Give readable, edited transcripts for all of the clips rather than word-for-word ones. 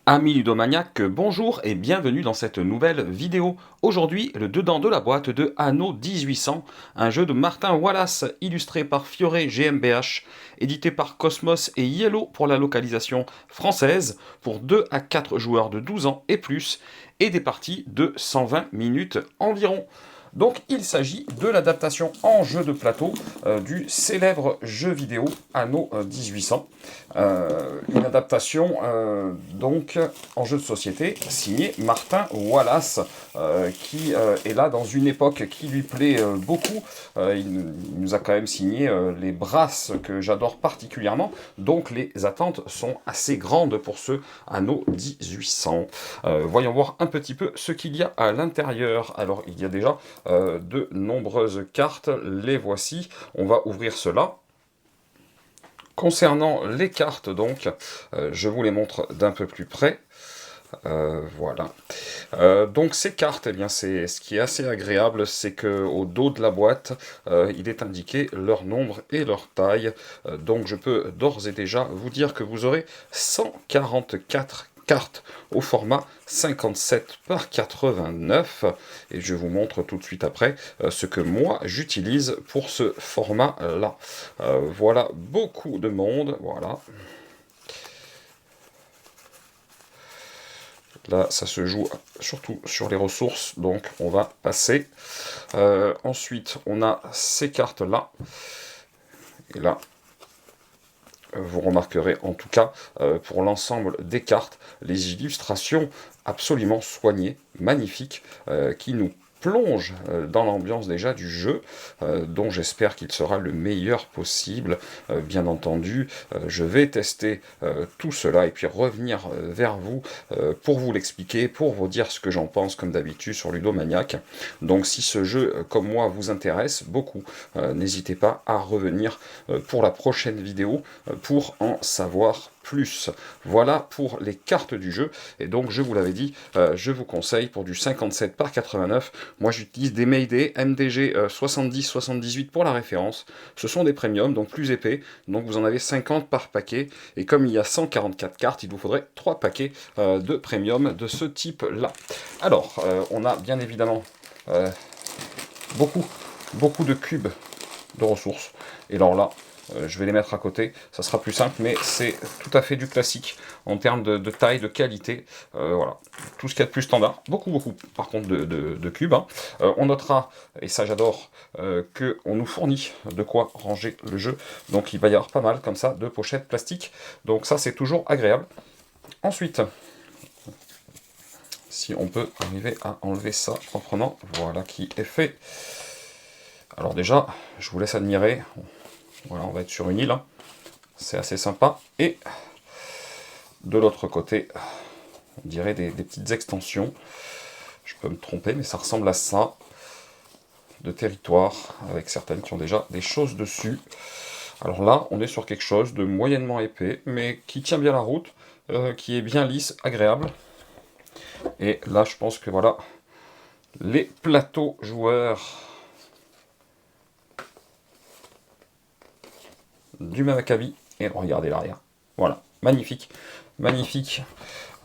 Amis ludomaniaques, bonjour et bienvenue dans cette nouvelle vidéo. Aujourd'hui, le dedans de la boîte de Anno 1800, un jeu de Martin Wallace illustré par Fiore GmbH, édité par Cosmos et Yellow pour la localisation française, pour 2 à 4 joueurs de 12 ans et plus, et des parties de 120 minutes environ. Donc il s'agit de l'adaptation en jeu de plateau du célèbre jeu vidéo Anno 1800. Une adaptation donc en jeu de société signée Martin Wallace, qui est là dans une époque qui lui plaît beaucoup. Il nous a quand même signé les brasses que j'adore particulièrement, donc les attentes sont assez grandes pour ce Anno 1800. Voyons voir un petit peu ce qu'il y a à l'intérieur. Alors il y a déjà de nombreuses cartes, les voici, on va ouvrir cela. Concernant les cartes, donc, je vous les montre d'un peu plus près. Voilà. Donc ces cartes, eh bien, ce qui est assez agréable, c'est qu'au dos de la boîte, il est indiqué leur nombre et leur taille. Donc je peux d'ores et déjà vous dire que vous aurez 144 cartes au format 57 par 89, et je vous montre tout de suite après ce que moi j'utilise pour ce format là. Voilà, beaucoup de monde, voilà. Là, ça se joue surtout sur les ressources, donc on va passer. Ensuite, on a ces cartes-là. Et là, vous remarquerez en tout cas, pour l'ensemble des cartes, les illustrations absolument soignées, magnifiques, qui nous plonge dans l'ambiance déjà du jeu, dont j'espère qu'il sera le meilleur possible. Bien entendu, je vais tester tout cela et puis revenir vers vous pour vous l'expliquer, pour vous dire ce que j'en pense comme d'habitude sur Ludomaniac. Donc si ce jeu, comme moi, vous intéresse beaucoup, n'hésitez pas à revenir pour la prochaine vidéo pour en savoir plus. Voilà pour les cartes du jeu, et donc je vous l'avais dit, je vous conseille pour du 57 par 89, moi j'utilise des Mayday MDG 70-78 pour la référence, ce sont des premiums, donc plus épais, donc vous en avez 50 par paquet, et comme il y a 144 cartes, il vous faudrait 3 paquets de premium de ce type là. Alors, on a bien évidemment beaucoup de cubes de ressources, et alors là, je vais les mettre à côté, ça sera plus simple, mais c'est tout à fait du classique en termes de taille, de qualité. Voilà, tout ce qu'il y a de plus standard. Beaucoup, par contre, de cubes. Hein. On notera, et ça j'adore, qu'on nous fournit de quoi ranger le jeu. Donc il va y avoir pas mal, comme ça, de pochettes plastiques. Donc ça, c'est toujours agréable. Ensuite, si on peut arriver à enlever ça proprement, voilà qui est fait. Alors déjà, je vous laisse admirer. Voilà, on va être sur une île, hein. C'est assez sympa. Et de l'autre côté, on dirait des petites extensions. Je peux me tromper, mais ça ressemble à ça. De territoire, avec certaines qui ont déjà des choses dessus. Alors là, on est sur quelque chose de moyennement épais, mais qui tient bien la route, qui est bien lisse, agréable. Et là, je pense que voilà, les plateaux joueurs du même acabit, et regardez l'arrière. Voilà, magnifique, magnifique.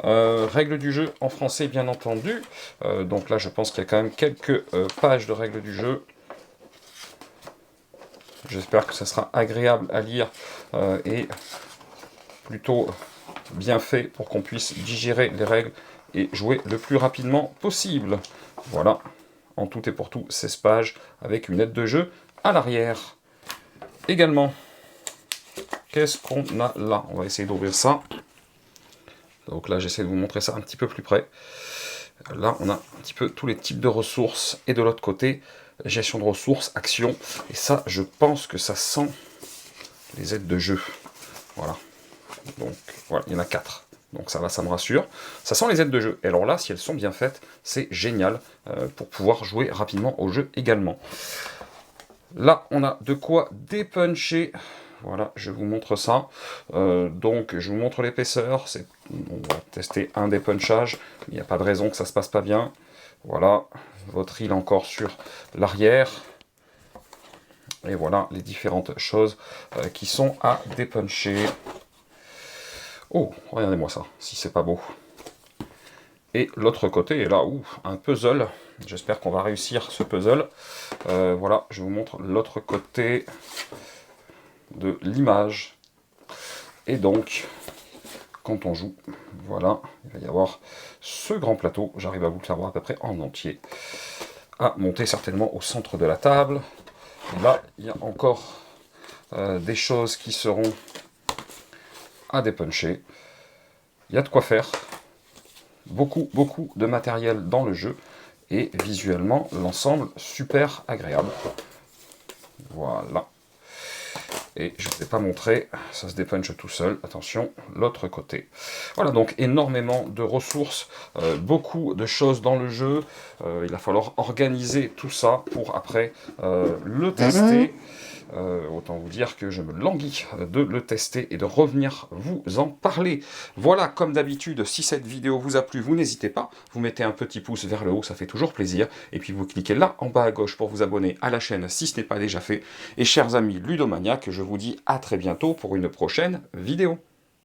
Règles du jeu en français, bien entendu. Donc là, je pense qu'il y a quand même quelques pages de règles du jeu. J'espère que ça sera agréable à lire et plutôt bien fait pour qu'on puisse digérer les règles et jouer le plus rapidement possible. Voilà, en tout et pour tout, 16 pages avec une aide de jeu à l'arrière. Également, qu'est-ce qu'on a là? On va essayer d'ouvrir ça. Donc là, j'essaie de vous montrer ça un petit peu plus près. Là, on a un petit peu tous les types de ressources. Et de l'autre côté, gestion de ressources, action. Et ça, je pense que ça sent les aides de jeu. Voilà. Donc, voilà, il y en a 4. Donc ça va, ça me rassure. Ça sent les aides de jeu. Et alors là, si elles sont bien faites, c'est génial pour pouvoir jouer rapidement au jeu également. Là, on a de quoi dépuncher. Voilà, je vous montre ça. Donc, je vous montre l'épaisseur. On va tester un dépunchage. Il n'y a pas de raison que ça se passe pas bien. Voilà, votre île encore sur l'arrière. Et voilà les différentes choses qui sont à dépuncher. Oh, regardez-moi ça, si c'est pas beau. Et l'autre côté est là, un puzzle. J'espère qu'on va réussir ce puzzle. Voilà, je vous montre l'autre côté de l'image. Et donc, quand on joue, voilà, il va y avoir ce grand plateau. J'arrive à vous le faire voir à peu près en entier. À monter certainement au centre de la table. Et là, il y a encore des choses qui seront à dépuncher. Il y a de quoi faire. Beaucoup de matériel dans le jeu. Et visuellement, l'ensemble super agréable. Voilà. Et je ne vous ai pas montré, ça se dépunche tout seul. Attention, l'autre côté. Voilà, donc énormément de ressources, beaucoup de choses dans le jeu. Il va falloir organiser tout ça pour après le tester. Autant vous dire que je me languis de le tester et de revenir vous en parler. Voilà, comme d'habitude, si cette vidéo vous a plu, vous n'hésitez pas, vous mettez un petit pouce vers le haut, ça fait toujours plaisir, et puis vous cliquez là en bas à gauche pour vous abonner à la chaîne si ce n'est pas déjà fait. Et chers amis ludomaniaques, je vous dis à très bientôt pour une prochaine vidéo.